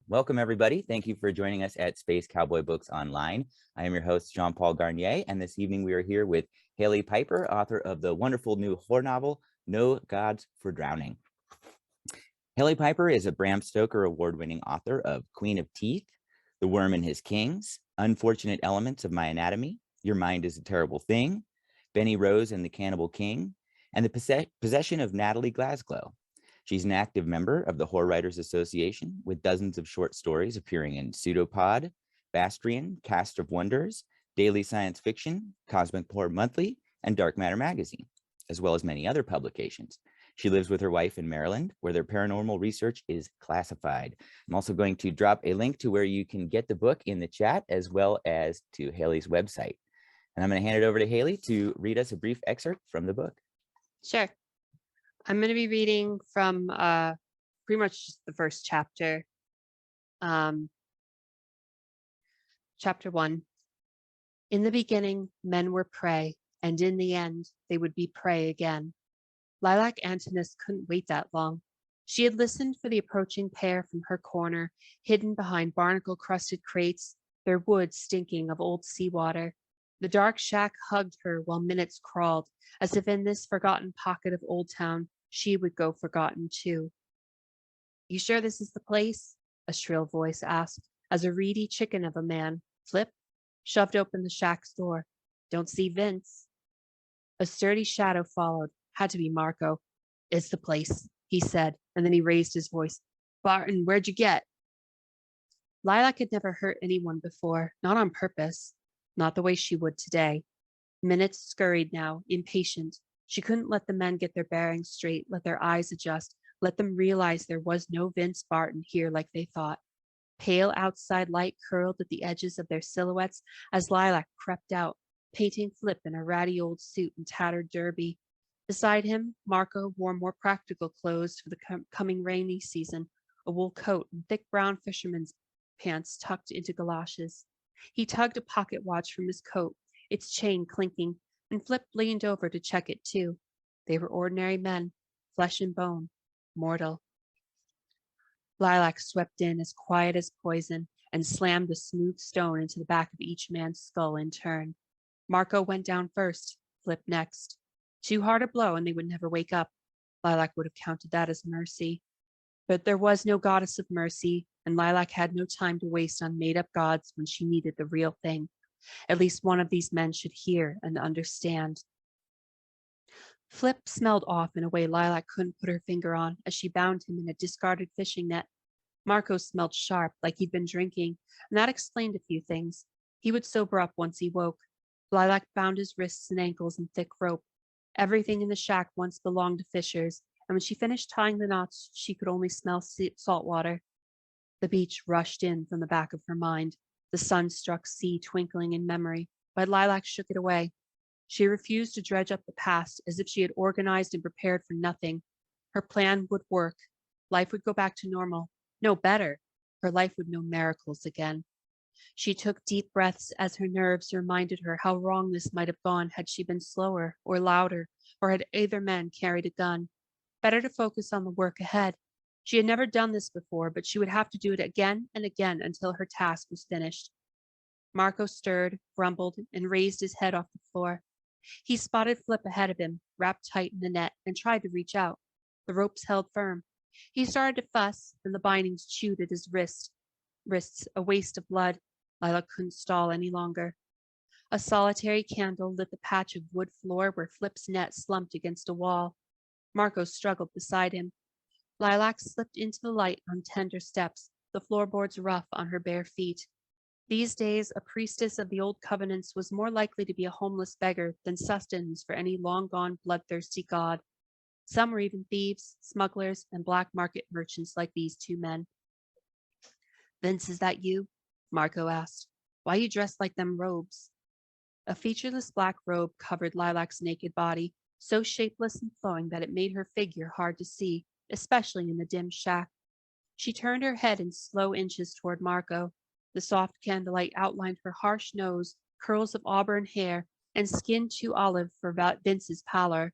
Welcome, everybody. Thank you for joining us at Space Cowboy Books Online. I am your host, Jean-Paul Garnier, and this evening we are here with Hailey Piper, author of the wonderful new horror novel, No Gods for Drowning. Hailey Piper is a Bram Stoker award-winning author of Queen of Teeth, The Worm and His Kings, Unfortunate Elements of My Anatomy, Your Mind is a Terrible Thing, Benny Rose and the Cannibal King, and The Possession of Natalie Glasgow. She's an active member of the Horror Writers Association with dozens of short stories appearing in Pseudopod, Bastrian, Cast of Wonders, Daily Science Fiction, Cosmic Horror Monthly, and Dark Matter Magazine, as well as many other publications. She lives with her wife in Maryland, where their paranormal research is classified. I'm also going to drop a link to where you can get the book in the chat, as well as to Hailey's website. And I'm going to hand it over to Hailey to read us a brief excerpt from the book. Sure. I'm going to be reading from pretty much just the first chapter. Chapter 1. In the beginning, men were prey, and in the end, they would be prey again. Lilac Antinous couldn't wait that long. She had listened for the approaching pair from her corner, hidden behind barnacle-crusted crates, their wood stinking of old seawater. The dark shack hugged her while minutes crawled, as if in this forgotten pocket of Old Town, she would go forgotten too. You sure this is the place? A shrill voice asked, as a reedy chicken of a man, Flip, shoved open the shack's door. Don't see Vince. A sturdy shadow followed. Had to be Marco. It's the place, he said, and then he raised his voice. Barton, where'd you get? Lilac had never hurt anyone before, not on purpose, not the way she would today. Minutes scurried now, impatient. She couldn't let the men get their bearings straight, let their eyes adjust, let them realize there was no Vince Barton here like they thought. Pale outside light curled at the edges of their silhouettes as Lilac crept out, painting Flip in a ratty old suit and tattered derby. Beside him, Marco wore more practical clothes for the coming rainy season, a wool coat and thick brown fisherman's pants tucked into galoshes. He tugged a pocket watch from his coat, its chain clinking, and Flip leaned over to check it too. They were ordinary men, flesh and bone, mortal. Lilac swept in as quiet as poison and slammed a smooth stone into the back of each man's skull in turn. Marco went down first, Flip next. Too hard a blow and they would never wake up. Lilac would have counted that as mercy. But there was no goddess of mercy, and Lilac had no time to waste on made-up gods when she needed the real thing. At least one of these men should hear and understand. Flip smelled off in a way Lilac couldn't put her finger on as she bound him in a discarded fishing net. Marco smelled sharp, like he'd been drinking, and that explained a few things. He would sober up once he woke. Lilac bound his wrists and ankles in thick rope. Everything in the shack once belonged to fishers, and when she finished tying the knots, she could only smell salt water. The beach rushed in from the back of her mind, the sun-struck sea twinkling in memory, but Lilac shook it away. She refused to dredge up the past as if she had organized and prepared for nothing. Her plan would work. Life would go back to normal. No, better. Her life would know miracles again. She took deep breaths as her nerves reminded her how wrong this might have gone had she been slower or louder, or had either man carried a gun. Better to focus on the work ahead. She had never done this before, but she would have to do it again and again until her task was finished. Marco stirred, grumbled, and raised his head off the floor. He spotted Flip ahead of him, wrapped tight in the net, and tried to reach out. The ropes held firm. He started to fuss, and the bindings chewed at his wrists, a waste of blood. Lilac couldn't stall any longer. A solitary candle lit the patch of wood floor where Flip's net slumped against a wall. Marco struggled beside him. Lilac slipped into the light on tender steps, the floorboards rough on her bare feet. These days, a priestess of the old covenants was more likely to be a homeless beggar than sustenance for any long-gone bloodthirsty god. Some were even thieves, smugglers, and black market merchants like these two men. Vince, is that you? Marco asked. Why you dressed like them robes? A featureless black robe covered Lilac's naked body, so shapeless and flowing that it made her figure hard to see, especially in the dim shack. She turned her head in slow inches toward Marco. The soft candlelight outlined her harsh nose, curls of auburn hair, and skin too olive for Vince's pallor.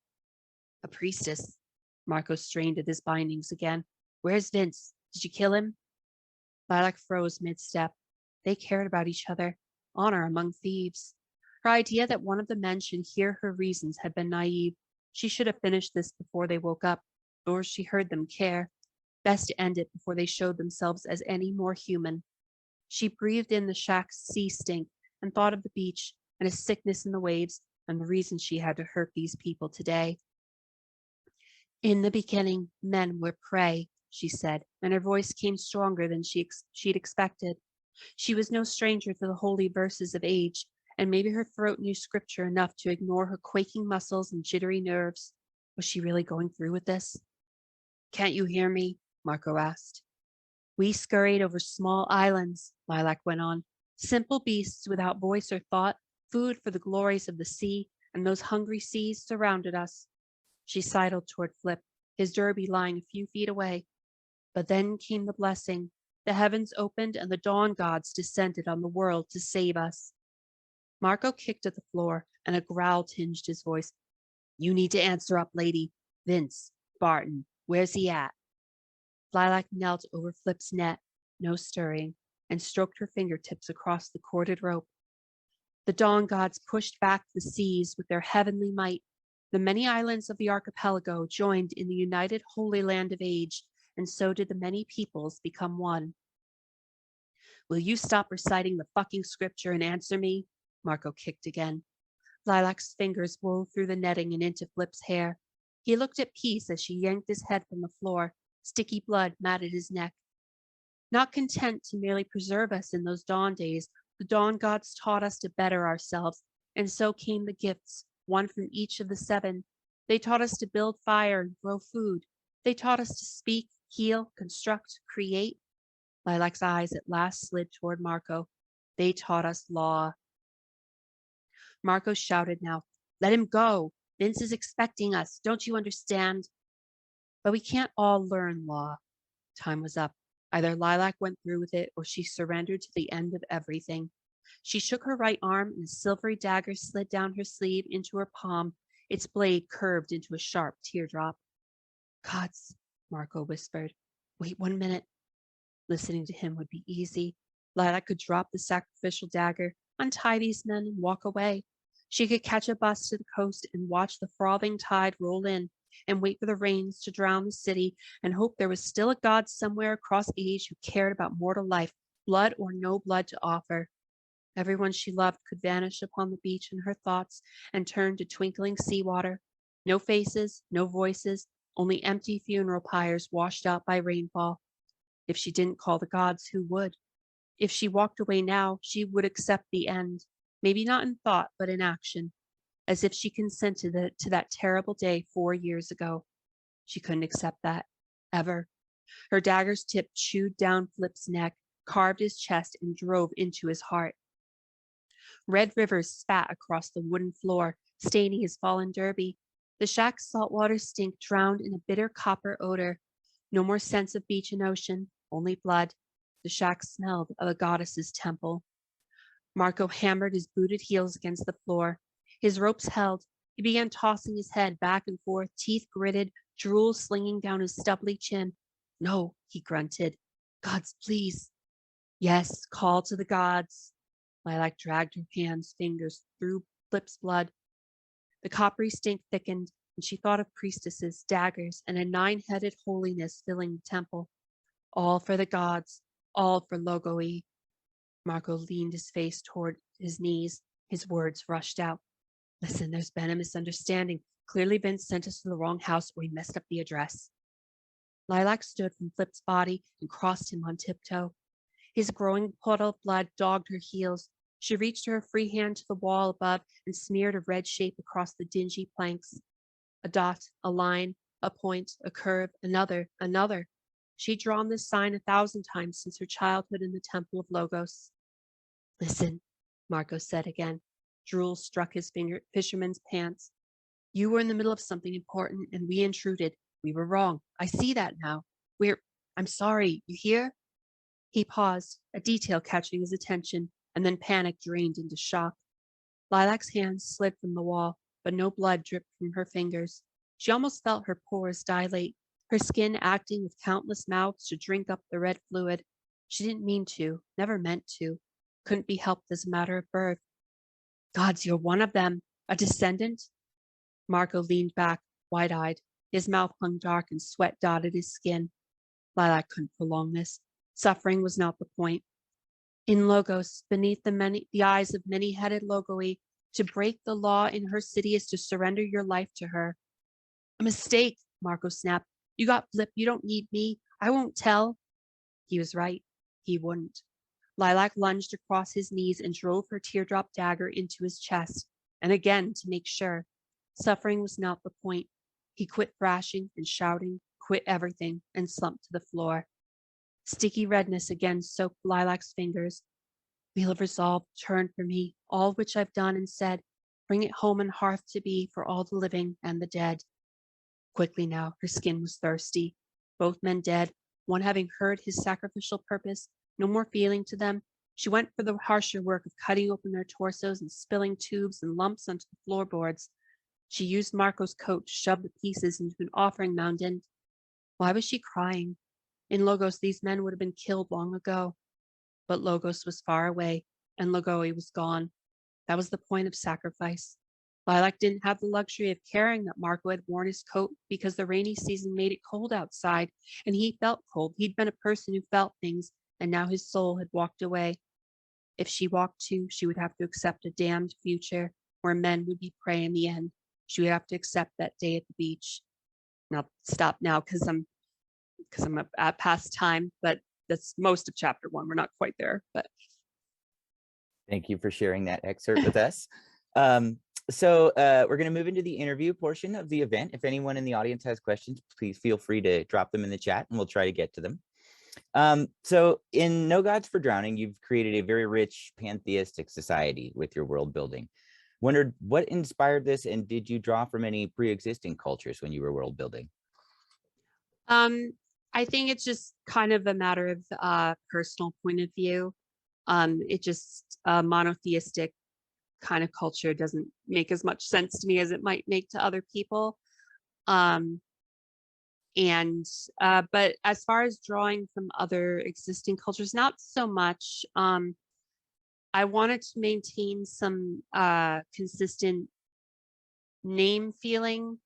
A priestess. Marco strained at his bindings again. Where's Vince? Did you kill him? Lilac froze mid-step. They cared about each other. Honor among thieves. Her idea that one of the men should hear her reasons had been naive. She should have finished this before they woke up, or she heard them care. Best to end it before they showed themselves as any more human. She breathed in the shack's sea stink and thought of the beach and a sickness in the waves and the reason she had to hurt these people today. In the beginning, men were prey, she said, and her voice came stronger than she'd expected. She was no stranger to the holy verses of age, and maybe her throat knew scripture enough to ignore her quaking muscles and jittery nerves. Was she really going through with this? Can't you hear me? Marco asked. We scurried over small islands, Lilac went on. Simple beasts without voice or thought, food for the glories of the sea, and those hungry seas surrounded us. She sidled toward Flip, his derby lying a few feet away. But then came the blessing. The heavens opened and the dawn gods descended on the world to save us. Marco kicked at the floor and a growl tinged his voice. You need to answer up, lady. Vince, Barton, where's he at? Lilac knelt over Flip's net, no stirring, and stroked her fingertips across the corded rope. The dawn gods pushed back the seas with their heavenly might. The many islands of the archipelago joined in the united holy land of age, and so did the many peoples become one. Will you stop reciting the fucking scripture and answer me? Marco kicked again. Lilac's fingers wove through the netting and into Flip's hair. He looked at peace as she yanked his head from the floor. Sticky blood matted his neck. Not content to merely preserve us in those dawn days, the dawn gods taught us to better ourselves, and so came the gifts, one from each of the seven. They taught us to build fire and grow food. They taught us to speak, heal, construct, create. Lilac's eyes at last slid toward Marco. They taught us law. Marco shouted now, let him go. Vince is expecting us. Don't you understand? But we can't all learn law. Time was up. Either Lilac went through with it or she surrendered to the end of everything. She shook her right arm and a silvery dagger slid down her sleeve into her palm, its blade curved into a sharp teardrop. Gods, Marco whispered. Wait 1 minute. Listening to him would be easy. Lilac could drop the sacrificial dagger, untie these men, and walk away. She could catch a bus to the coast and watch the frothing tide roll in, and wait for the rains to drown the city, and hope there was still a god somewhere across age who cared about mortal life, blood or no blood to offer. Everyone she loved could vanish upon the beach in her thoughts and turn to twinkling seawater. No faces, no voices, only empty funeral pyres washed out by rainfall. If she didn't call the gods, who would? If she walked away now, she would accept the end, maybe not in thought, but in action, as if she consented to that terrible day 4 years ago. She couldn't accept that, ever. Her dagger's tip chewed down Flip's neck, carved his chest, and drove into his heart. Red rivers spat across the wooden floor, staining his fallen derby. The shack's saltwater stink drowned in a bitter copper odor. No more sense of beach and ocean, only blood. The shack smelled of a goddess's temple. Marco hammered his booted heels against the floor. His ropes held. He began tossing his head back and forth, teeth gritted, drool slinging down his stubbly chin. No, he grunted. Gods, please. Yes, call to the gods. Lilac dragged her hands, fingers through Flip's blood. The coppery stink thickened, and she thought of priestesses, daggers, and a 9-headed holiness filling the temple. All for the gods, all for Logoi. Marco leaned his face toward his knees. His words rushed out. Listen, there's been a misunderstanding. Clearly Vince sent us to the wrong house or he messed up the address. Lilac stood from Flip's body and crossed him on tiptoe. His growing puddle of blood dogged her heels. She reached her free hand to the wall above and smeared a red shape across the dingy planks. A dot, a line, a point, a curve, another. She'd drawn this sign 1,000 times since her childhood in the Temple of Logos. Listen, Marco said again. Drool struck his fisherman's pants. You were in the middle of something important and we intruded. We were wrong. I see that now. I'm sorry, you hear? He paused, a detail catching his attention, and then panic drained into shock. Lilac's hands slid from the wall, but no blood dripped from her fingers. She almost felt her pores dilate, her skin acting with countless mouths to drink up the red fluid. She didn't mean to, never meant to, couldn't be helped as a matter of birth. Gods, you're one of them, a descendant? Marco leaned back, wide-eyed. His mouth hung dark and sweat dotted his skin. Lilac couldn't prolong this. Suffering was not the point. In Logos, beneath the eyes of many-headed Logoi, to break the law in her city is to surrender your life to her. A mistake, Marco snapped. You got blip, you don't need me. I won't tell. He was right. He wouldn't. Lilac lunged across his knees and drove her teardrop dagger into his chest, and again to make sure. Suffering was not the point. He quit thrashing and shouting, quit everything, and slumped to the floor. Sticky redness again soaked Lilac's fingers. Wheel of resolve, turn for me, all which I've done and said. Bring it home and hearth to be for all the living and the dead. Quickly now, her skin was thirsty. Both men dead, one having heard his sacrificial purpose, no more feeling to them. She went for the harsher work of cutting open their torsos and spilling tubes and lumps onto the floorboards. She used Marco's coat to shove the pieces into an offering mound. Why was she crying? In Logos, these men would have been killed long ago. But Logos was far away, and Logoi was gone. That was the point of sacrifice. Lilac didn't have the luxury of caring that Marco had worn his coat because the rainy season made it cold outside, and he felt cold. He'd been a person who felt things, and now his soul had walked away. If she walked too, she would have to accept a damned future where men would be prey in the end. She would have to accept that day at the beach. Now stop now because I'm at past time, but that's most of chapter 1. We're not quite there, but Thank you for sharing that excerpt with us. We're going to move into the interview portion of the event. If anyone in the audience has questions, please feel free to drop them in the chat and we'll try to get to them. So in No Gods for Drowning, you've created a very rich pantheistic society with your world building. Wondered what inspired this, and did you draw from any pre-existing cultures when you were world building? I think it's just kind of a matter of personal point of view. It just monotheistic kind of culture doesn't make as much sense to me as it might make to other people. But as far as drawing from other existing cultures, not so much. I wanted to maintain some consistent name feeling.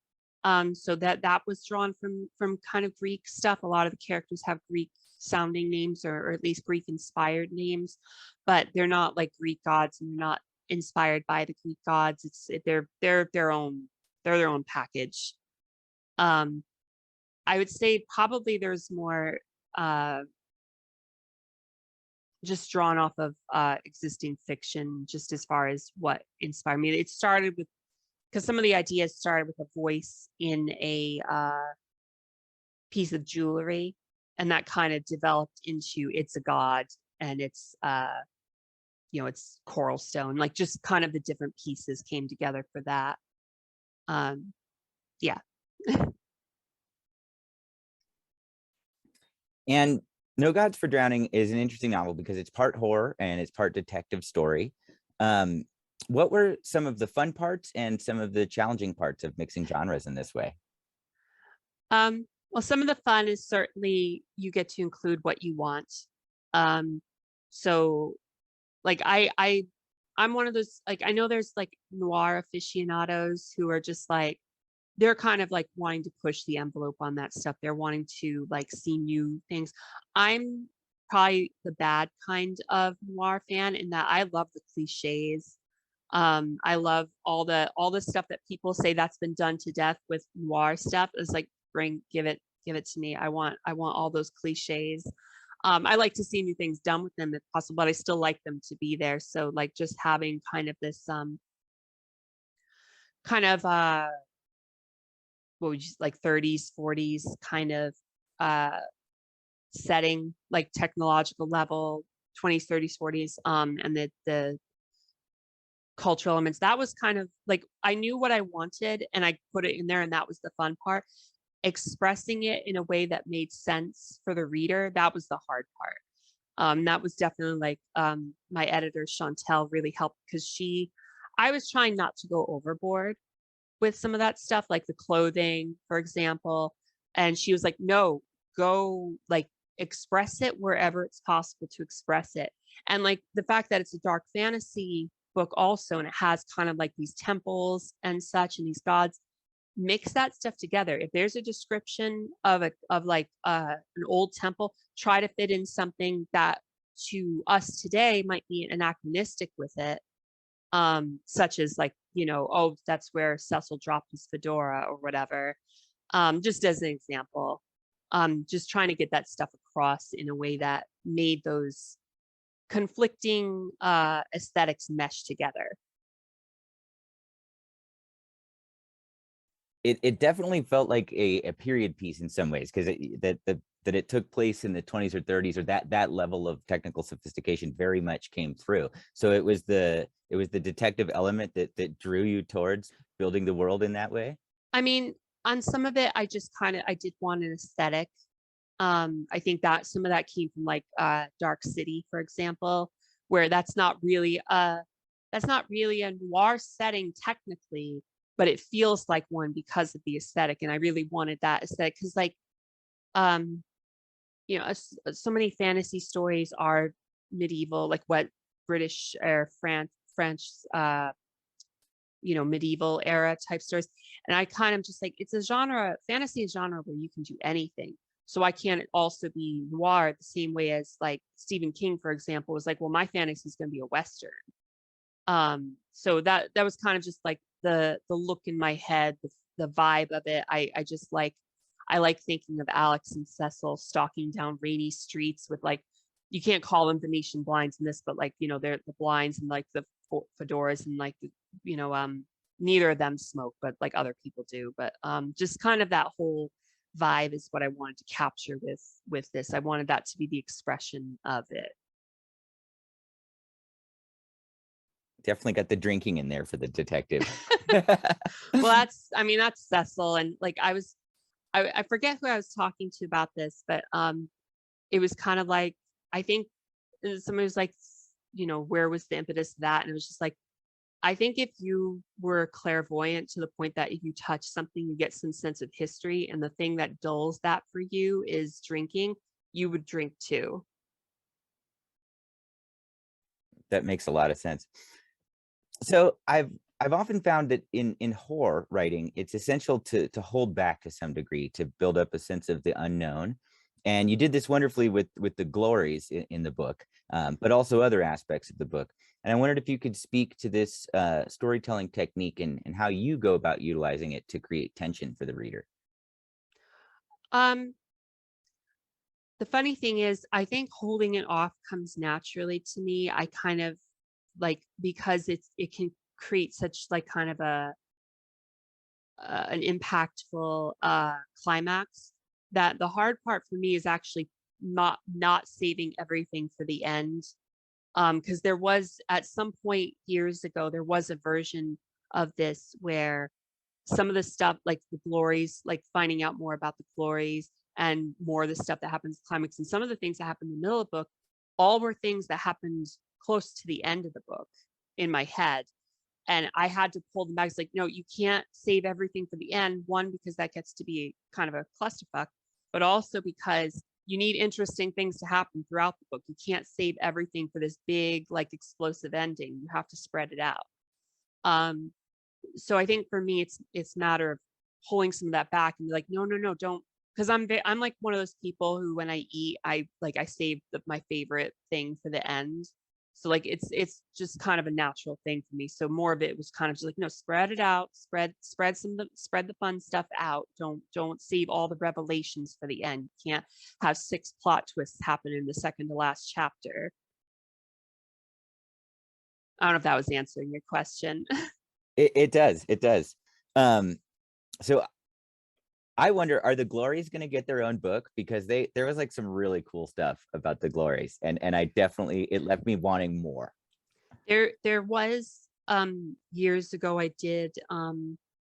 So that was drawn from kind of Greek stuff. A lot of the characters have Greek sounding names, or at least Greek inspired names, but they're not like Greek gods, and they're not inspired by the Greek gods. They're their own package. I would say probably there's more just drawn off of existing fiction, just as far as what inspired me. It started with, because some of the ideas started with a voice in a piece of jewelry, and that kind of developed into it's a god, and it's it's coral stone, like just kind of the different pieces came together for that. Yeah. And No Gods for Drowning is an interesting novel because it's part horror and it's part detective story. What were some of the fun parts and some of the challenging parts of mixing genres in this way? Well, some of the fun is certainly you get to include what you want. So like I'm one of those, like, I know there's like noir aficionados who are just like, they're kind of like wanting to push the envelope on that stuff. They're wanting to like see new things. I'm probably the bad kind of noir fan in that I love the cliches. I love all the stuff that people say that's been done to death with noir stuff. Is like, give it to me. I want all those cliches. I like to see new things done with them if possible, but I still like them to be there. So like just having kind of this kind of what would you, like 30s, 40s kind of setting, like technological level, 20s, 30s, 40s, and the cultural elements. That was kind of like, I knew what I wanted and I put it in there, and that was the fun part. Expressing it in a way that made sense for the reader, that was the hard part. That was definitely like my editor Chantel really helped, because I was trying not to go overboard with some of that stuff, like the clothing, for example. And she was like, no, go like express it wherever it's possible to express it. And like the fact that it's a dark fantasy book also, and it has kind of like these temples and such, and these gods, mix that stuff together. If there's a description of an old temple, try to fit in something that to us today might be anachronistic with it, such as like, oh, that's where Cecil dropped his fedora or whatever. Just as an example, just trying to get that stuff across in a way that made those conflicting aesthetics mesh together. It definitely felt like a period piece in some ways, because that it took place in the 20s or 30s, or that level of technical sophistication very much came through. So it was the detective element that drew you towards building the world in that way. I mean, on some of it, I did want an aesthetic. I think that some of that came from like Dark City, for example, where that's not really a noir setting technically, but it feels like one because of the aesthetic. And I really wanted that aesthetic because like, so many fantasy stories are medieval, like what British or French, medieval era type stories. And I kind of just like, it's a genre, fantasy is a genre where you can do anything. So why can't it also be noir the same way as like Stephen King, for example, was like, well, my fantasy is going to be a Western. So that was kind of just like the look in my head, the vibe of it. I like thinking of Alex and Cecil stalking down rainy streets with like, you can't call them Venetian blinds in this, but like, they're the blinds and like the fedoras and like, neither of them smoke, but like other people do. But just kind of that whole vibe is what I wanted to capture with this. I wanted that to be the expression of it. Definitely got the drinking in there for the detective. Well, that's Cecil. And like I forget who I was talking to about this, but it was kind of like, I think somebody was like, where was the impetus of that? And it was just like, I think if you were clairvoyant to the point that if you touch something, you get some sense of history, and the thing that dulls that for you is drinking, you would drink too. That makes a lot of sense. So I've often found that in horror writing, it's essential to hold back to some degree to build up a sense of the unknown. And you did this wonderfully with the glories in the book, but also other aspects of the book. And I wondered if you could speak to this storytelling technique and how you go about utilizing it to create tension for the reader. Um, the funny thing is, I think holding it off comes naturally to me. I kind of like, because it can create such like kind of an impactful climax, that the hard part for me is actually not saving everything for the end. Because there was at some point years ago, there was a version of this where some of the stuff like the glories, like finding out more about the glories and more of the stuff that happens in climax, and some of the things that happen in the middle of the book, all were things that happened close to the end of the book in my head. And I had to pull them back. It's like, no, you can't save everything for the end. One, because that gets to be kind of a clusterfuck, but also because you need interesting things to happen throughout the book. You can't save everything for this big, like explosive ending. You have to spread it out. So I think for me, it's a matter of pulling some of that back and be like, no, don't. Because I'm like one of those people who, when I eat, I save my favorite thing for the end. So like it's just kind of a natural thing for me. So more of it was kind of just like, no, spread it out, spread the fun stuff out. Don't save all the revelations for the end. You can't have 6 plot twists happen in the second to last chapter. I don't know if that was answering your question. It does. So I wonder, are the Glories going to get their own book? Because there was like some really cool stuff about the Glories, and I definitely, it left me wanting more. There was years ago, I did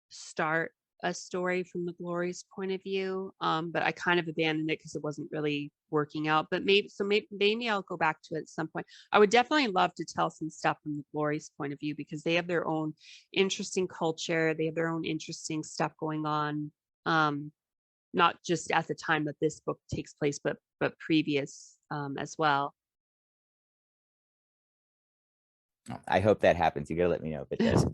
start a story from the Glory's point of view, but I kind of abandoned it because it wasn't really working out. But maybe I'll go back to it at some point. I would definitely love to tell some stuff from the Glory's point of view, because they have their own interesting culture. They have their own interesting stuff going on. not just at the time that this book takes place, but previous as well. I hope that happens. You gotta let me know if it does.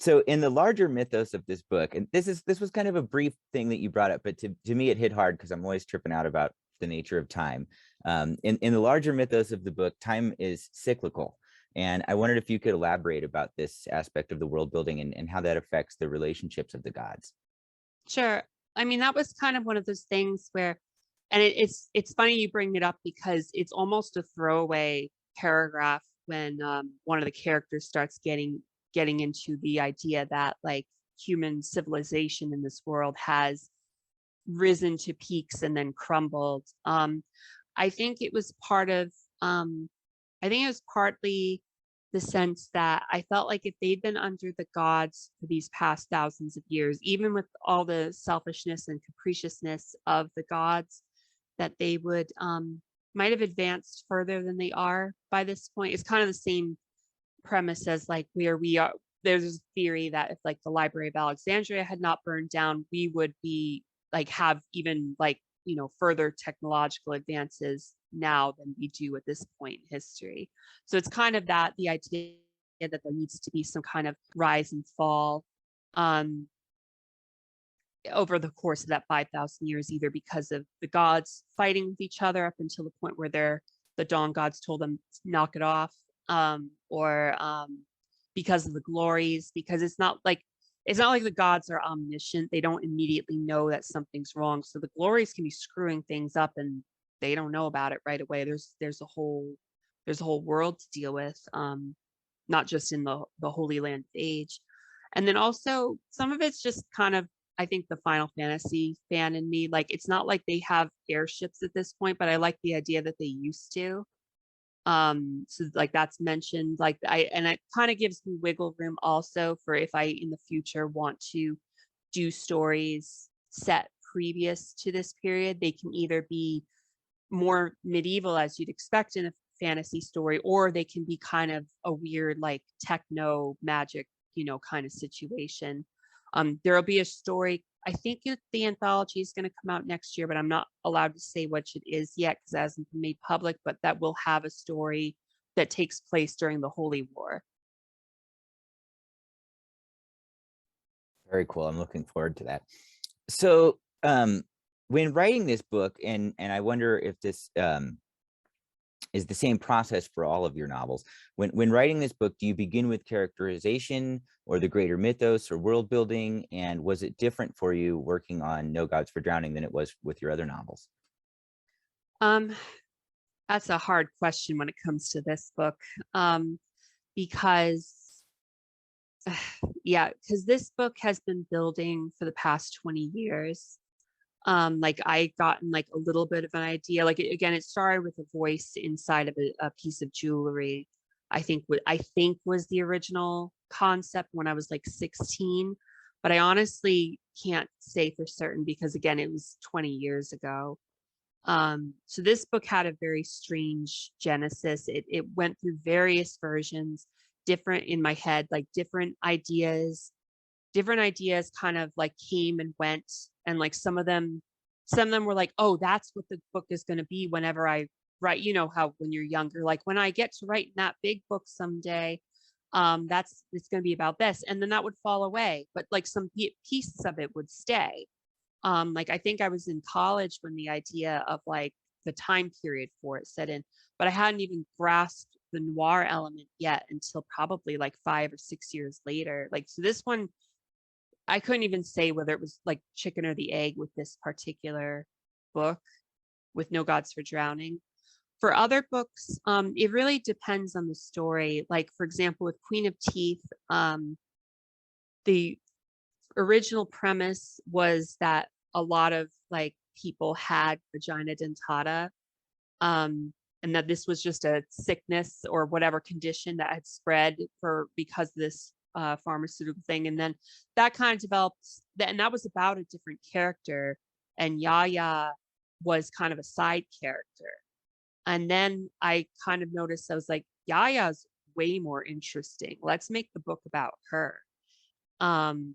So in the larger mythos of this book, and this was kind of a brief thing that you brought up, but to me it hit hard because I'm always tripping out about the nature of time. In the larger mythos of the book, time is cyclical. And I wondered if you could elaborate about this aspect of the world building and how that affects the relationships of the gods. Sure. I mean, that was kind of one of those things where, and it's funny you bring it up because it's almost a throwaway paragraph when one of the characters starts getting into the idea that like human civilization in this world has risen to peaks and then crumbled. I think it was part of I think it was partly the sense that I felt like if they'd been under the gods for these past thousands of years, even with all the selfishness and capriciousness of the gods, that they would might have advanced further than they are by this point. It's kind of the same premise as like where we are. There's a theory that if like the Library of Alexandria had not burned down, we would be like have even like, you know, further technological advances now than we do at this point in history. So it's kind of that the idea that there needs to be some kind of rise and fall um, over the course of that 5,000 years, either because of the gods fighting with each other up until the point where the dawn gods told them to knock it off, or because of the glories, because it's not like the gods are omniscient. They don't immediately know that something's wrong. So the glories can be screwing things up and they don't know about it right away. There's a whole world to deal with, not just in the Holy Land age. And then also some of it's just kind of, I think, the Final Fantasy fan in me. Like it's not like they have airships at this point, but I like the idea that they used to. So like that's mentioned, like and it kind of gives me wiggle room also for if I in the future want to do stories set previous to this period. They can either be more medieval as you'd expect in a fantasy story, or they can be kind of a weird like techno magic, you know, kind of situation. There'll be a story. I think the anthology is going to come out next year, but I'm not allowed to say which it is yet because it hasn't been made public. But that will have a story that takes place during the Holy War. Very cool. I'm looking forward to that. So when writing this book, and I wonder if this is the same process for all of your novels. When writing this book, do you begin with characterization or the greater mythos or world building? And was it different for you working on No Gods for Drowning than it was with your other novels? Um, that's a hard question when it comes to this book, because yeah, because this book has been building for the past 20 years. Like I gotten like a little bit of an idea. Like again, it started with a voice inside of a piece of jewelry. I think was the original concept when I was like 16, but I honestly can't say for certain because again, it was 20 years ago. So this book had a very strange genesis. It went through various versions, different in my head, like different ideas kind of like came and went, and like some of them were like, oh, that's what the book is going to be whenever I write. You know how when you're younger, like when I get to write in that big book someday, that's it's going to be about this, and then that would fall away, but like some pieces of it would stay. Like I think I was in college when the idea of like the time period for it set in, but I hadn't even grasped the noir element yet until probably like 5 or 6 years later. Like so this one I couldn't even say whether it was like chicken or the egg with this particular book, with No Gods for Drowning. For other books, it really depends on the story. Like, for example, with Queen of Teeth, the original premise was that a lot of like people had vagina dentata, and that this was just a sickness or whatever condition that had spread for because of this pharmaceutical thing. And then that kind of developed, and that was about a different character. And Yaya was kind of a side character. And then I kind of noticed, I was like, Yaya's way more interesting. Let's make the book about her. Um,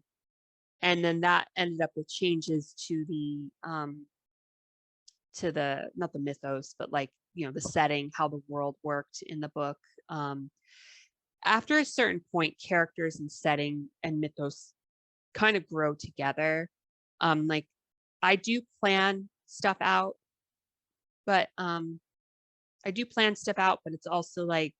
and then that ended up with changes to the, not the mythos, but like, the setting, how the world worked in the book. Um, After a certain point, characters and setting and mythos kind of grow together. Like I do plan stuff out, but but it's also like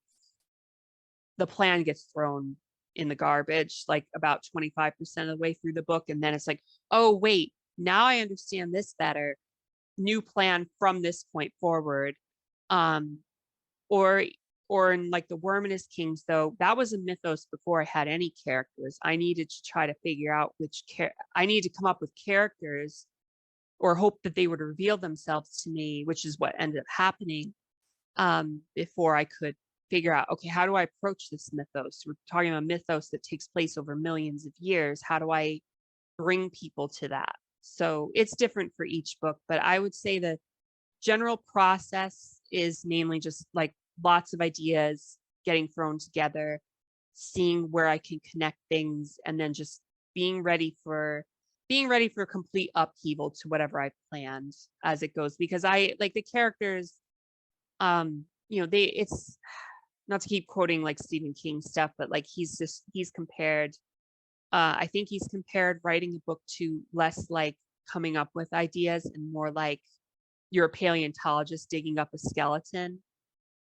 the plan gets thrown in the garbage like about 25% of the way through the book, and then it's like, oh wait, now I understand this better. New plan from this point forward. Um, or in like the Worminous Kings, though, that was a mythos before I had any characters. I needed to try to figure out I need to come up with characters or hope that they would reveal themselves to me, which is what ended up happening, before I could figure out, okay, how do I approach this mythos? We're talking about mythos that takes place over millions of years. How do I bring people to that? So it's different for each book, but I would say the general process is mainly just like lots of ideas getting thrown together, seeing where I can connect things, and then just being ready for complete upheaval to whatever I planned as it goes. Because I like the characters, it's not to keep quoting like Stephen King stuff, but like he's compared, I think he's compared writing a book to less like coming up with ideas and more like you're a paleontologist digging up a skeleton.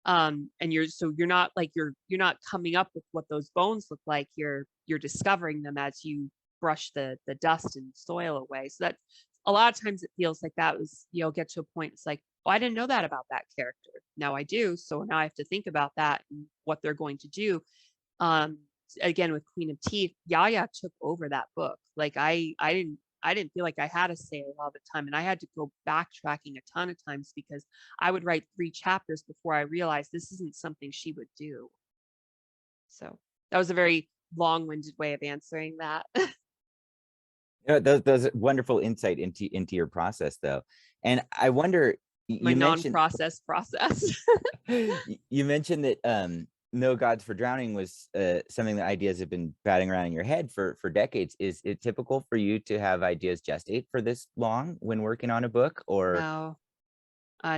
And you're not like you're not coming up with what those bones look like. You're discovering them as you brush the dust and soil away. So that a lot of times it feels like that was, you'll get to a point, it's like, oh, I didn't know that about that character. Now I do. So now I have to think about that and what they're going to do. Um, Again, with Queen of Teeth, Yaya took over that book. Like I didn't feel like I had a say a lot of the time, and I had to go backtracking a ton of times because I would write 3 chapters before I realized this isn't something she would do. So that was a very long-winded way of answering that. Those wonderful insight into your process, though. And I wonder, My you mentioned non-process process. you mentioned that No Gods for Drowning was something that ideas have been batting around in your head for decades. Is it typical for you to have ideas gestate for this long when working on a book, or? No,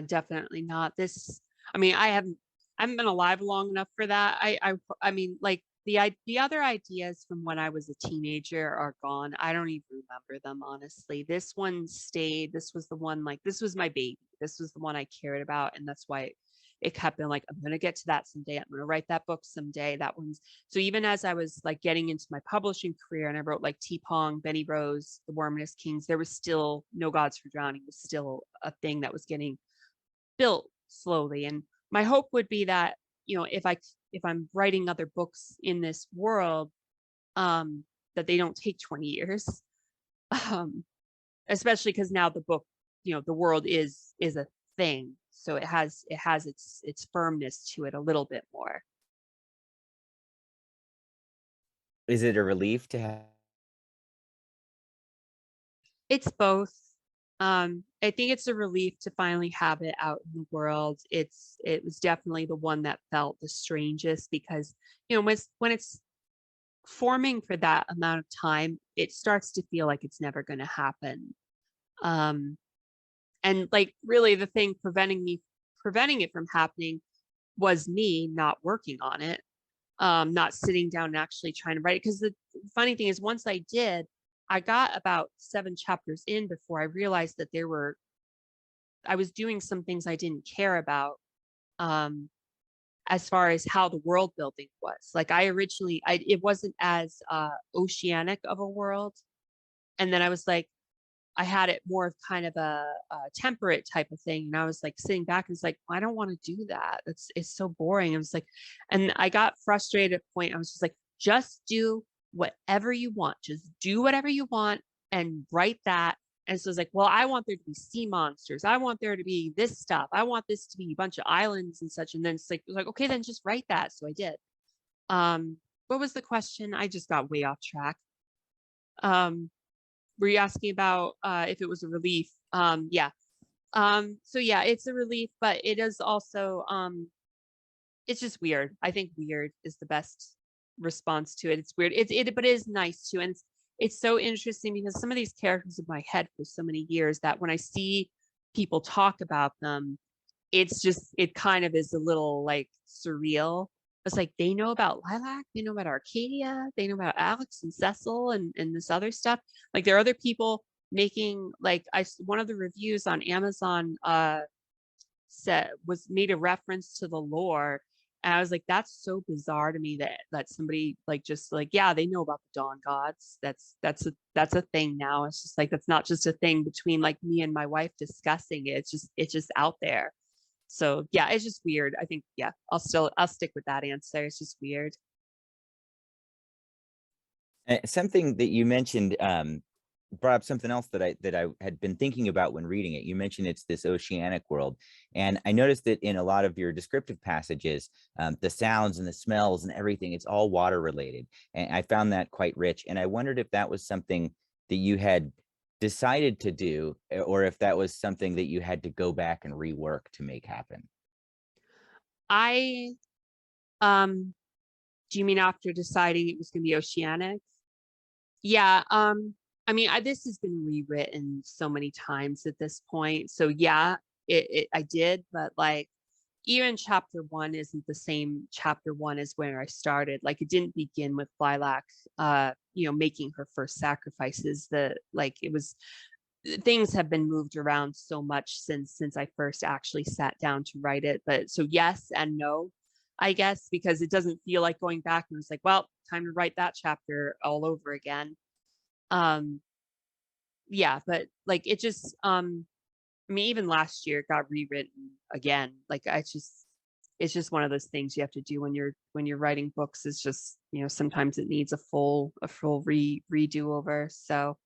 definitely not. I mean, I haven't been alive long enough for that. I mean, like the other ideas from when I was a teenager are gone. I don't even remember them, honestly. This one stayed. This was the one, like, this was my baby. This was the one I cared about, and that's why it kept being like, I'm gonna get to that someday. I'm gonna write that book someday. That one's so even as I was like getting into my publishing career and I wrote like T-Pong, Benny Rose, The Worminous Kings, there was still No Gods for Drowning was still a thing that was getting built slowly. And my hope would be that, if I'm writing other books in this world, that they don't take 20 years. Um, Especially because now the book, the world is a thing. So it has its firmness to it a little bit more. Is it a relief to have? It's both. I think it's a relief to finally have it out in the world. It was definitely the one that felt the strangest because, when it's forming for that amount of time, it starts to feel like it's never going to happen. Um, and like really the thing preventing it from happening was me not working on it, not sitting down and actually trying to write it. Because the funny thing is, once I did, I got about 7 chapters in before I realized that I was doing some things I didn't care about, um, as far as how the world building was. Like it wasn't as oceanic of a world, and then I was like, I had it more of kind of a temperate type of thing. And I was like sitting back and it's like, I don't want to do that. It's so boring. I was like, and I got frustrated at a point. I was just like, just do whatever you want. Just do whatever you want and write that. And so it's like, well, I want there to be sea monsters. I want there to be this stuff. I want this to be a bunch of islands and such. And then it was like, okay, then just write that. So I did. What was the question? I just got way off track. Were you asking about if it was a relief? Yeah. So yeah, it's a relief, but it is also it's just weird. I think weird is the best response to it. It's weird. But it is nice too. And it's so interesting because some of these characters in my head for so many years that when I see people talk about them, it kind of is a little like surreal. It's like they know about Lilac, they know about Arcadia, they know about Alex and Cecil and this other stuff. Like there are other people making like one of the reviews on Amazon said was made a reference to the lore. And I was like, that's so bizarre to me that somebody like just like, yeah, they know about the Dawn Gods. That's a thing now. It's just like that's not just a thing between like me and my wife discussing it. It's just out there. So yeah, it's just weird. I think yeah, I'll stick with that answer. It's just weird. Something that you mentioned brought up something else that I had been thinking about when reading it. You mentioned it's this oceanic world, and I noticed that in a lot of your descriptive passages, the sounds and the smells and everything, it's all water related, and I found that quite rich. And I wondered if that was something that you had decided to do, or if that was something that you had to go back and rework to make happen. I do you mean after deciding it was going to be oceanic? Yeah, I mean, this has been rewritten so many times at this point. So yeah, I did, but like even chapter one isn't the same chapter one as where I started. Like it didn't begin with Lilac, making her first sacrifices. It was things have been moved around so much since I first actually sat down to write it. But so yes and no, I guess, because it doesn't feel like going back and it's like, well, time to write that chapter all over again. Um, yeah, but like it just I mean, even last year it got rewritten again. It's just one of those things you have to do when you're writing books. It's just, sometimes it needs a full redo over. So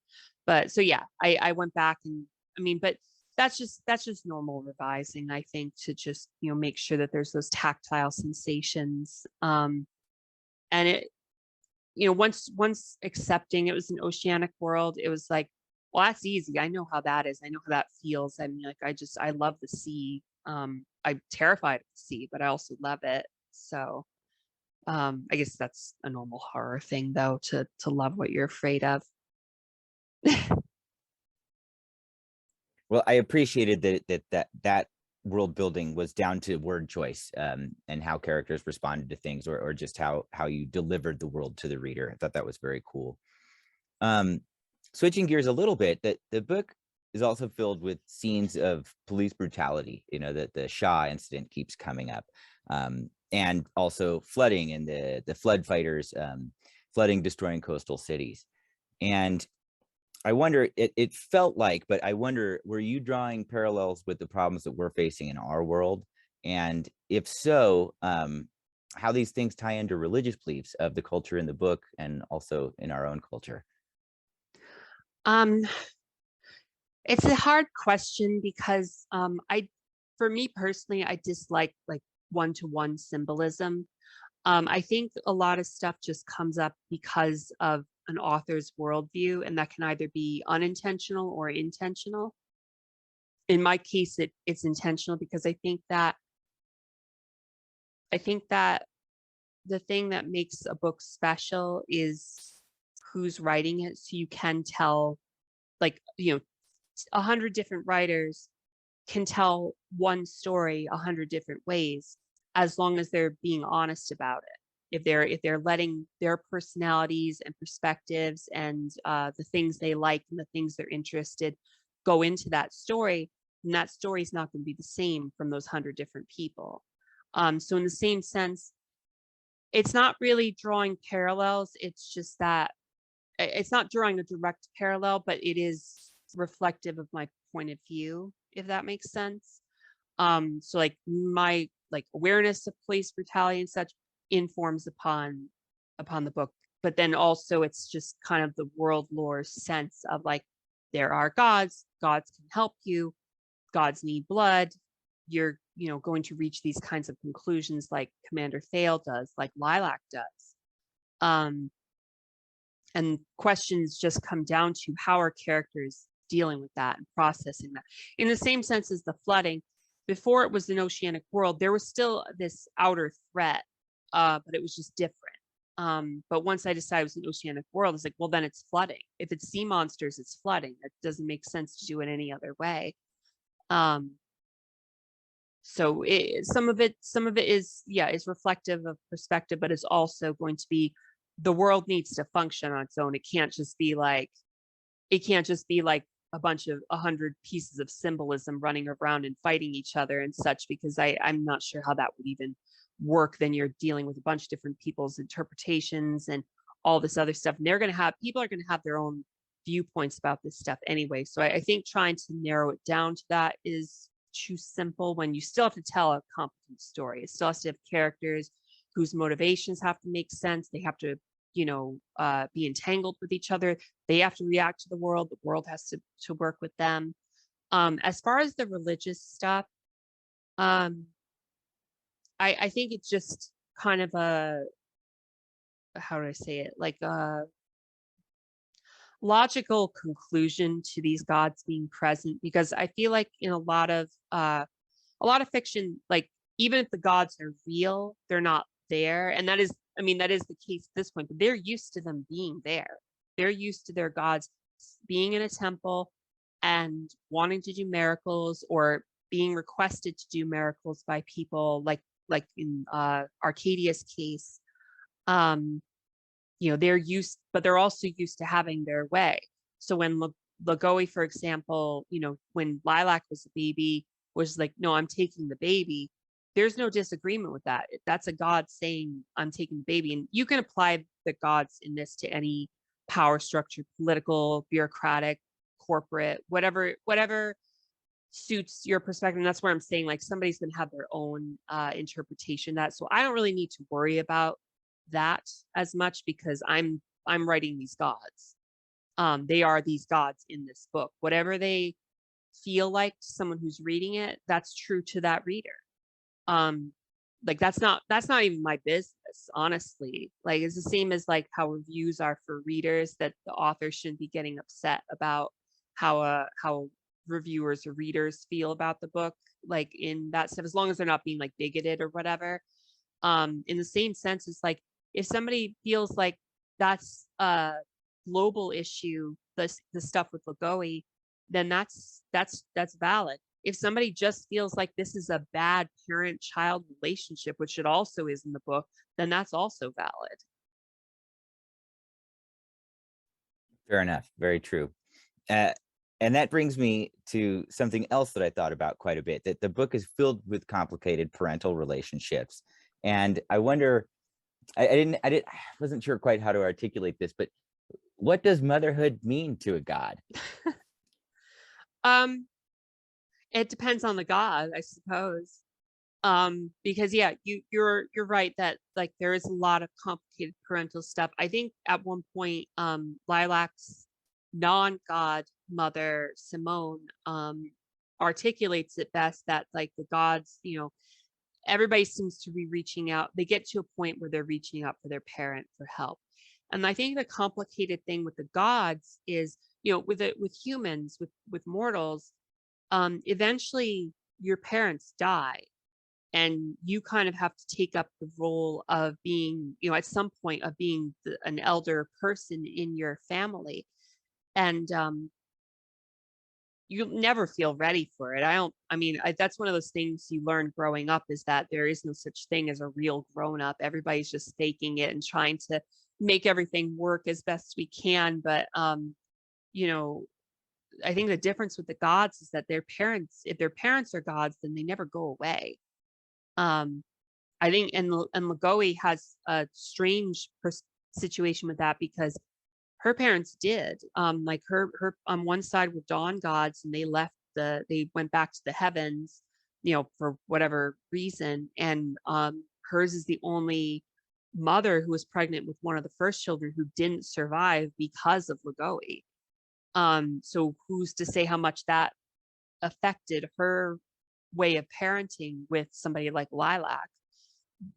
yeah, I went back and I mean, but that's just normal revising, I think, to just, make sure that there's those tactile sensations. And it, once accepting it was an oceanic world, it was like, well, that's easy. I know how that is. I know how that feels. I mean, like, I love the sea. I'm terrified of the sea, but I also love it. So, I guess that's a normal horror thing, though, to love what you're afraid of. Well, I appreciated that world building was down to word choice, and how characters responded to things, or just how you delivered the world to the reader. I thought that was very cool. Um, Switching gears a little bit, that the book is also filled with scenes of police brutality. That the Shah incident keeps coming up, and also flooding and the flood fighters, flooding, destroying coastal cities. And I wonder, it felt like, but I wonder, were you drawing parallels with the problems that we're facing in our world? And if so, how these things tie into religious beliefs of the culture in the book and also in our own culture? Um, it's a hard question because for me personally, I dislike like one-to-one symbolism. I think a lot of stuff just comes up because of an author's worldview, and that can either be unintentional or intentional. In my case, it's intentional because I think that the thing that makes a book special is who's writing it, so you can tell, like, 100 different writers can tell one story 100 different ways, as long as they're being honest about it. If they're letting their personalities and perspectives and the things they like and the things they're interested go into that story, then that story is not going to be the same from those 100 different people. So in the same sense, it's not really drawing parallels. It's just that it's not drawing a direct parallel, but it is reflective of my point of view, if that makes sense. So like my like awareness of police brutality and such informs upon the book, but then also it's just kind of the world lore sense of like there are gods can help you, gods need blood. You're going to reach these kinds of conclusions like Commander Thale does, like Lilac does. Um, and questions just come down to how are characters dealing with that and processing that. In the same sense as the flooding, before it was an oceanic world, there was still this outer threat, but it was just different. But once I decided it was an oceanic world, it's like, well, then it's flooding. If it's sea monsters, it's flooding. It doesn't make sense to do it any other way. So some of it is, yeah, is reflective of perspective, but it's also going to be, the world needs to function on its own. It can't just be like a bunch of 100 pieces of symbolism running around and fighting each other and such, because I'm not sure how that would even work. Then you're dealing with a bunch of different people's interpretations and all this other stuff. And people are going to have their own viewpoints about this stuff anyway. So I think trying to narrow it down to that is too simple, when you still have to tell a competent story. It still has to have characters whose motivations have to make sense. They have to, be entangled with each other. They have to react to the world has to work with them. As far as the religious stuff, I think it's just kind of how do I say it, like a logical conclusion to these gods being present, because I feel like in a lot of fiction, like, even if the gods are real, they're not there. And that is the case at this point, but they're used to them being there. They're used to their gods being in a temple and wanting to do miracles, or being requested to do miracles by people, like in Arcadia's case. They're used, but they're also used to having their way. So when Lagoe, for example, when Lilac was a baby, was like, no, I'm taking the baby. There's no disagreement with that. That's a god saying, I'm taking the baby. And you can apply the gods in this to any power structure, political, bureaucratic, corporate, whatever suits your perspective. And that's where I'm saying, like, somebody's going to have their own interpretation of that. So I don't really need to worry about that as much, because I'm writing these gods. They are these gods in this book. Whatever they feel like to someone who's reading it, that's true to that reader. Like, that's not even my business, honestly. Like, it's the same as like how reviews are for readers, that the author shouldn't be getting upset about how reviewers or readers feel about the book, like, in that stuff, as long as they're not being like bigoted or whatever. In the same sense, it's like, if somebody feels like that's a global issue, the stuff with Lagoe, then that's valid. If somebody just feels like this is a bad parent-child relationship, which it also is in the book, then that's also valid. Fair enough. Very true. Uh, and that brings me to something else that I thought about quite a bit, that the book is filled with complicated parental relationships. And I wonder, I wasn't sure quite how to articulate this, but what does motherhood mean to a god? It depends on the god, I suppose. Because yeah, you're right that, like, there is a lot of complicated parental stuff. I think at one point, Lilac's non-god mother, Simone, articulates it best, that, like, the gods, everybody seems to be reaching out. They get to a point where they're reaching out for their parent for help. And I think the complicated thing with the gods is, with humans, with mortals, eventually your parents die, and you kind of have to take up the role of being, at some point, of being an elder person in your family. And you never feel ready for it. That's one of those things you learn growing up, is that there is no such thing as a real grown up. Everybody's just faking it and trying to make everything work as best we can. But I think the difference with the gods is that if their parents are gods, then they never go away. I think, and Lagoe has a strange situation with that, because her parents did. Like, her on one side were dawn gods, and they went back to the heavens, for whatever reason. And hers is the only mother who was pregnant with one of the first children who didn't survive because of Lagoe. So who's to say how much that affected her way of parenting with somebody like Lilac?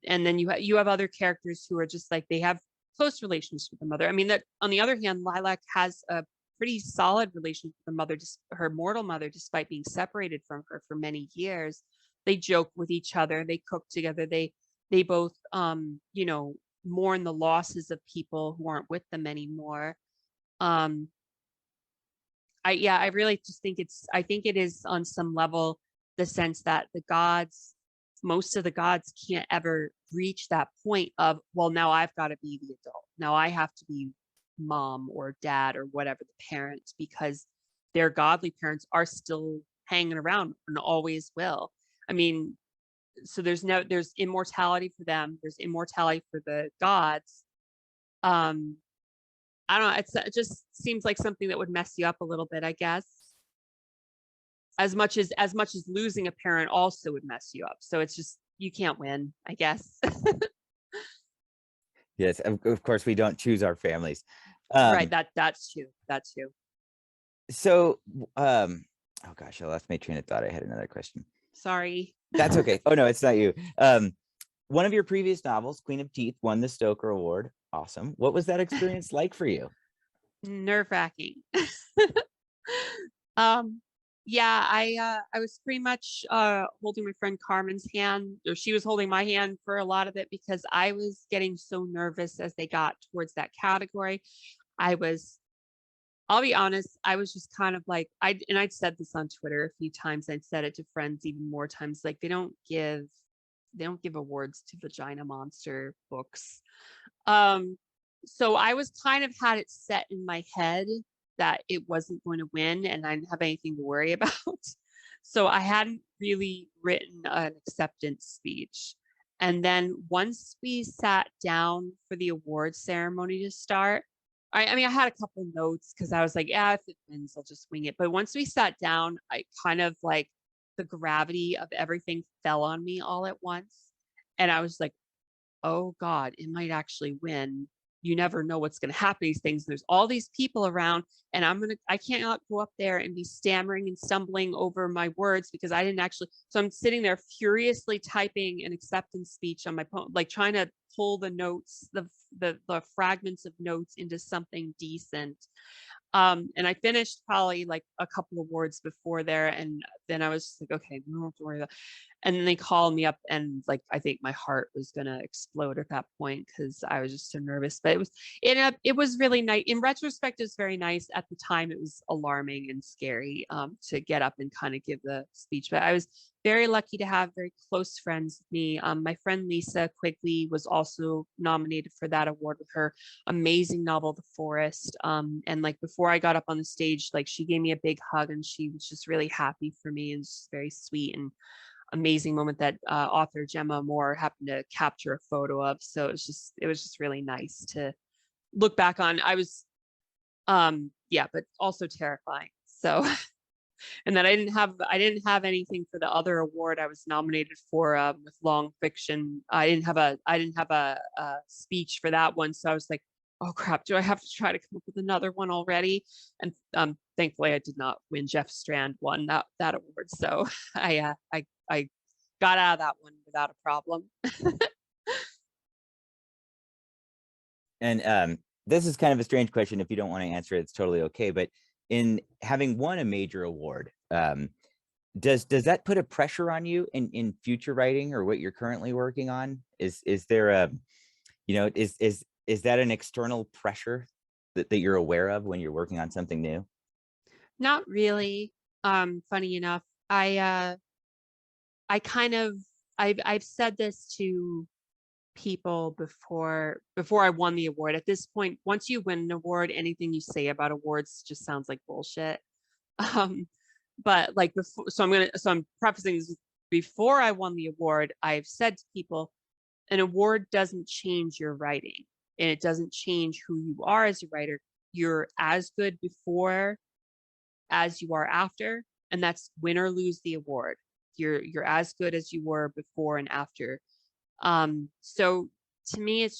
And then you have other characters who are just like, they have close relations with the mother. That, on the other hand, Lilac has a pretty solid relationship with the mother, just her mortal mother, despite being separated from her for many years. They joke with each other, they cook together, they both mourn the losses of people who aren't with them anymore. Um, I really just think I think it is on some level the sense that most of the gods can't ever reach that point of, well, now I've got to be the adult. Now I have to be mom or dad or whatever the parent, because their godly parents are still hanging around and always will. I mean, so there's immortality for them. There's immortality for the gods. Um, I don't know. It just seems like something that would mess you up a little bit, I guess. As much as losing a parent also would mess you up. So it's just, you can't win, I guess. Yes, of course we don't choose our families. Right. That's true. That's true. So, oh gosh, I lost my train of thought. I had another question. Sorry. That's okay. Oh no, it's not you. One of your previous novels, Queen of Teeth, won the Stoker Award. Awesome. What was that experience like for you? Nerve-wracking. Yeah, I was pretty much holding my friend Carmen's hand, or she was holding my hand for a lot of it, because I was getting so nervous as they got towards that category. I'll be honest, I was just kind of like, I'd said this on Twitter a few times. I'd said it to friends even more times. Like, they don't give awards to vagina monster books. So I was kind of had it set in my head that it wasn't going to win and I didn't have anything to worry about. So I hadn't really written an acceptance speech. And then once we sat down for the award ceremony to start, I mean, I had a couple notes because I was like, yeah, if it wins, I'll just wing it. But once we sat down, I kind of like, the gravity of everything fell on me all at once. And I was like, oh God, it might actually win. You never know what's going to happen. These things, there's all these people around, and I can't go up there and be stammering and stumbling over my words because I didn't actually. So I'm sitting there furiously typing an acceptance speech on my phone, like trying to pull the notes, the fragments of notes into something decent. And I finished probably like a couple of words before there, and then I was like, okay, we don't have to worry about. And then they called me up, and like I think my heart was gonna explode at that point because I was just so nervous. But it was really nice. In retrospect, it was very nice. At the time, it was alarming and scary to get up and kind of give the speech. But I was very lucky to have very close friends with me. My friend Lisa Quigley was also nominated for that award with her amazing novel, The Forest. And like before I got up on the stage, like she gave me a big hug and she was just really happy for me, and just very sweet and amazing moment that author Gemma Moore happened to capture a photo of. So it was just really nice to look back on. I was yeah, but also terrifying. So and then I didn't have anything for the other award I was nominated for with long fiction. I didn't have a speech for that one. So I was like, oh crap, do I have to try to come up with another one already? And thankfully I did not win. Jeff Strand won that award. So I got out of that one without a problem. And this is kind of a strange question. If you don't want to answer it, it's totally okay. But in having won a major award, does that put a pressure on you in future writing or what you're currently working on? Is there a, is that an external pressure that you're aware of when you're working on something new? Not really. Funny enough, I've said this to people before I won the award. At this point, once you win an award, anything you say about awards just sounds like bullshit. But like before, I'm prefacing this. Before I won the award, I've said to people, an award doesn't change your writing, and it doesn't change who you are as a writer. You're as good before as you are after, and that's win or lose the award. You're as good as you were before and after. So to me, it's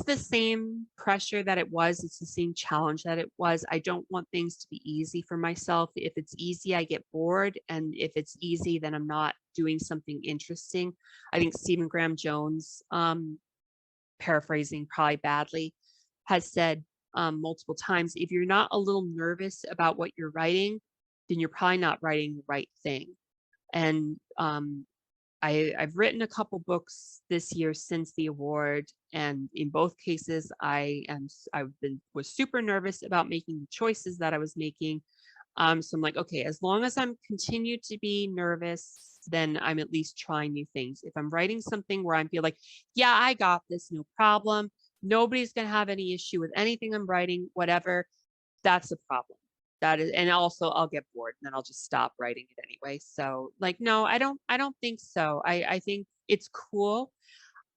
the same pressure that it was. It's the same challenge that it was. I don't want things to be easy for myself. If it's easy, I get bored. And if it's easy, then I'm not doing something interesting. I think Stephen Graham Jones, paraphrasing probably badly, has said multiple times, if you're not a little nervous about what you're writing, then you're probably not writing the right thing. And I've written a couple books this year since the award, and in both cases, was super nervous about making the choices that I was making. So I'm like, okay, as long as I'm continue to be nervous, then I'm at least trying new things. If I'm writing something where I feel like, yeah, I got this, no problem. Nobody's gonna have any issue with anything I'm writing, whatever, that's a problem. That is, and also I'll get bored and then I'll just stop writing it anyway. So like, no, I don't think so. I think it's cool.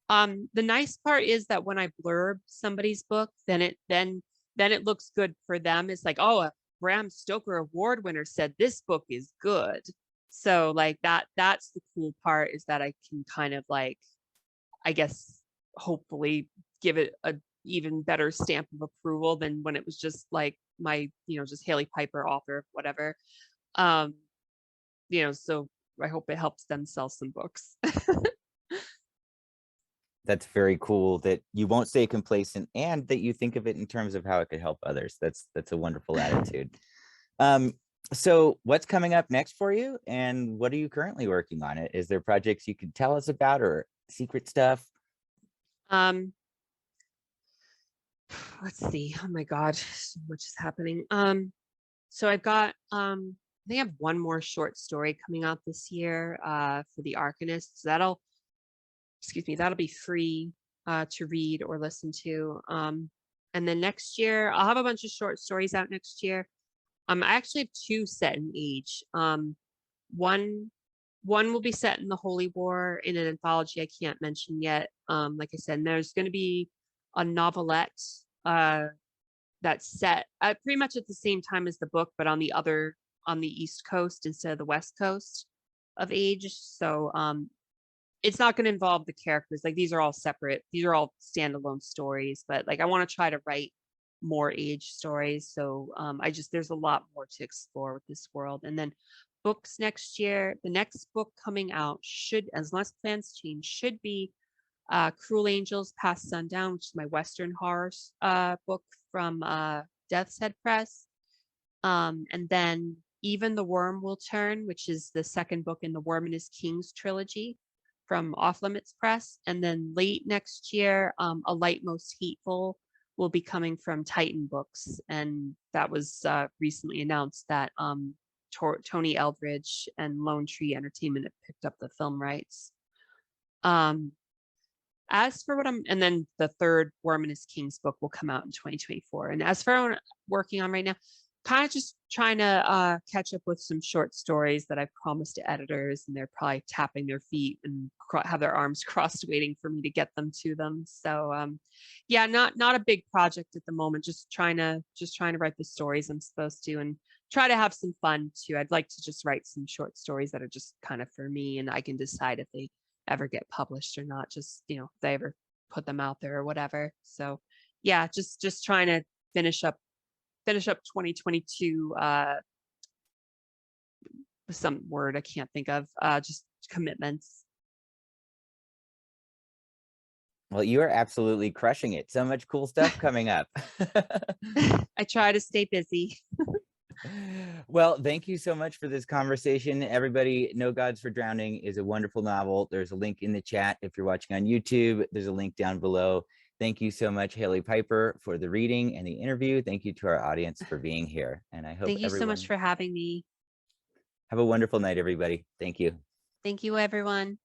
The nice part is that when I blurb somebody's book, then it looks good for them. It's like, oh, a Bram Stoker award winner said this book is good. So like that's the cool part, is that I can kind of like, I guess, hopefully give it a even better stamp of approval than when it was just like my, just Hailey Piper, author of whatever. Um, so I hope it helps them sell some books. That's very cool that you won't stay complacent and that you think of it in terms of how it could help others. That's a wonderful attitude. So what's coming up next for you, and what are you currently working on? Is there projects you could tell us about, or secret stuff? Um, let's see. Oh my God, so much is happening. So I've got I think I have one more short story coming out this year for the Arcanists. That'll be free to read or listen to. And then next year I'll have a bunch of short stories out next year. I actually have two set in age. One will be set in the Holy War in an anthology I can't mention yet. Like I said, and there's going to be a novelette that's set pretty much at the same time as the book, but on the East Coast instead of the West Coast of age. So it's not going to involve the characters. Like, these are all separate. These are all standalone stories, but like I want to try to write more age stories. So there's a lot more to explore with this world. And then books next year, the next book coming out should, as unless plans change, should be Cruel Angels Past Sundown, which is my Western horror book from Death's Head Press. And then Even the Worm Will Turn, which is the second book in the Worm and His Kings trilogy from Off Limits Press. And then late next year, A Light Most Hateful will be coming from Titan Books. And that was recently announced that Tony Eldridge and Lone Tree Entertainment have picked up the film rights. As for and then the third Worm and His Kings book will come out in 2024. And as for what I'm working on right now, kind of just trying to catch up with some short stories that I've promised to editors, and they're probably tapping their feet and have their arms crossed waiting for me to get them to them. So yeah, not a big project at the moment, just trying to write the stories I'm supposed to and try to have some fun too. I'd like to just write some short stories that are just kind of for me, and I can decide if they ever get published or not, just if they ever put them out there or whatever. So yeah, just trying to finish up 2022 some word I can't think of, just commitments. Well, you are absolutely crushing it. So much cool stuff coming up. I try to stay busy. Well, thank you so much for this conversation. Everybody, No Gods for Drowning is a wonderful novel. There's a link in the chat. If you're watching on YouTube, there's a link down below. Thank you so much, Hailey Piper, for the reading and the interview. Thank you to our audience for being here. And I hope Thank you so much for having me. Have a wonderful night, everybody. Thank you. Thank you, everyone.